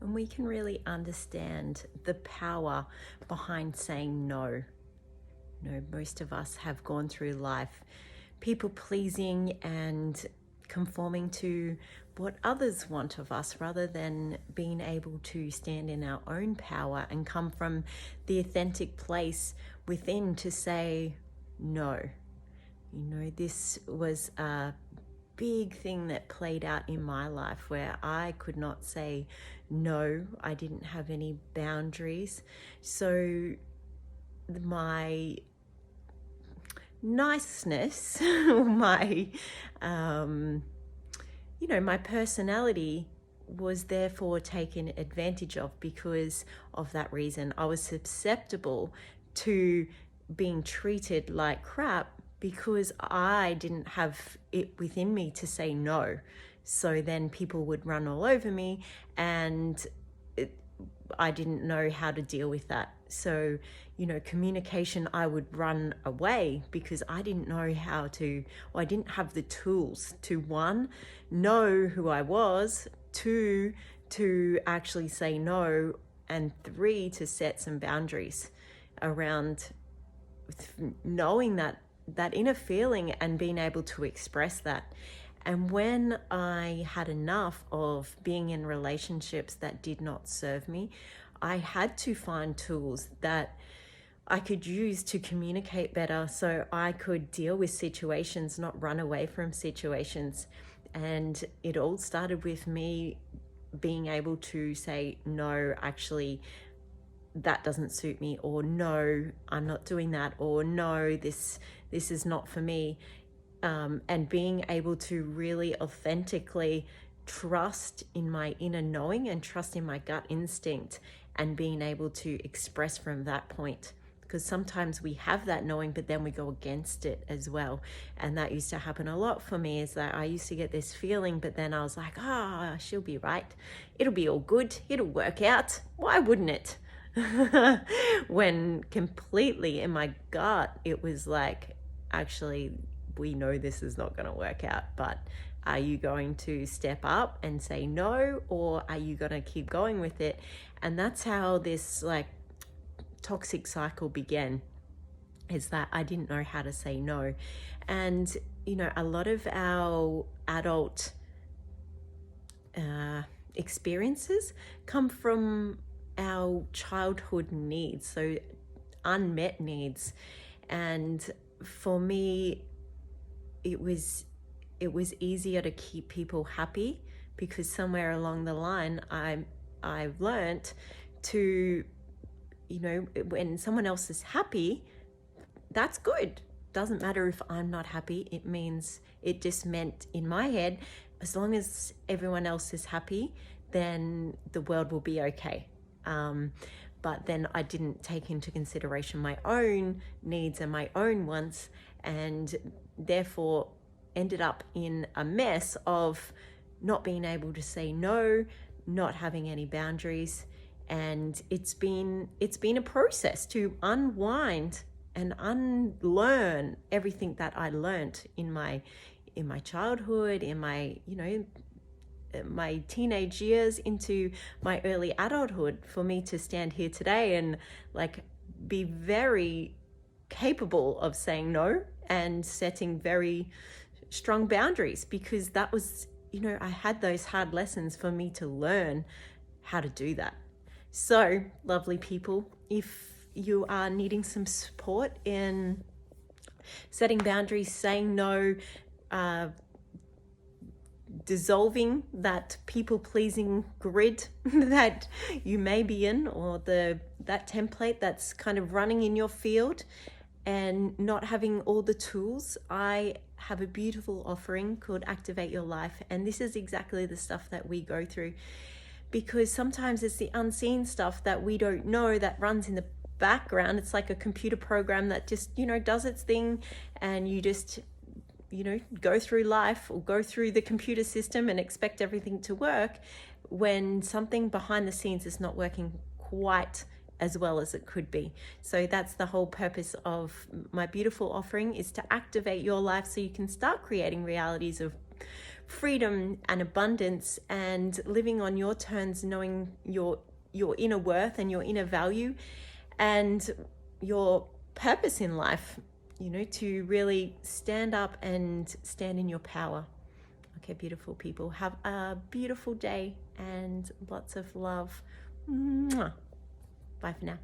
and we can really understand the power behind saying no. Most of us have gone through life people pleasing and conforming to what others want of us rather than being able to stand in our own power and come from the authentic place within to say no. This was a big thing that played out in my life where I could not say no. I didn't have any boundaries. So my niceness, my my personality was therefore taken advantage of because of that reason. I was susceptible to being treated like crap because I didn't have it within me to say no. So then people would run all over me, and I didn't know how to deal with that. So, communication, I would run away because I didn't know how to, or I didn't have the tools to, one, know who I was, two, to actually say no, and three, to set some boundaries around knowing that inner feeling and being able to express that. And when I had enough of being in relationships that did not serve me, I had to find tools that I could use to communicate better so I could deal with situations, not run away from situations. And it all started with me being able to say, no, actually, that doesn't suit me, or no, I'm not doing that, or no, this is not for me. And being able to really authentically trust in my inner knowing and trust in my gut instinct, and being able to express from that point. Because sometimes we have that knowing, but then we go against it as well. And that used to happen a lot for me, is that I used to get this feeling, but then I was like, she'll be right. It'll be all good. It'll work out. Why wouldn't it? When completely in my gut, it was like, actually, we know this is not going to work out, but are you going to step up and say no, or are you going to keep going with it? And that's how this toxic cycle began, is that I didn't know how to say no. And a lot of our adult experiences come from our childhood needs, so unmet needs. And for me, it was easier to keep people happy, because somewhere along the line I've learned to, when someone else is happy, that's good. Doesn't matter if I'm not happy. It just meant in my head, as long as everyone else is happy, then the world will be okay. But then I didn't take into consideration my own needs and my own wants, and therefore ended up in a mess of not being able to say no, not having any boundaries. And it's been a process to unwind and unlearn everything that I learned in my childhood, in my my teenage years, into my early adulthood, for me to stand here today and be very capable of saying no and setting very strong boundaries, because that was, I had those hard lessons for me to learn how to do that. So, lovely people, if you are needing some support in setting boundaries, saying no, dissolving that people-pleasing grid that you may be in, or that template that's kind of running in your field, and not having all the tools, I have a beautiful offering called Activate Your Life. And this is exactly the stuff that we go through, because sometimes it's the unseen stuff that we don't know that runs in the background. It's like a computer program that just, does its thing, and you just, go through life or go through the computer system and expect everything to work, when something behind the scenes is not working quite as well as it could be. So that's the whole purpose of my beautiful offering, is to activate your life so you can start creating realities of freedom and abundance, and living on your terms, knowing your inner worth and your inner value and your purpose in life, you know, to really stand up and stand in your power. Okay, beautiful people, have a beautiful day and lots of love. Mwah. Bye for now.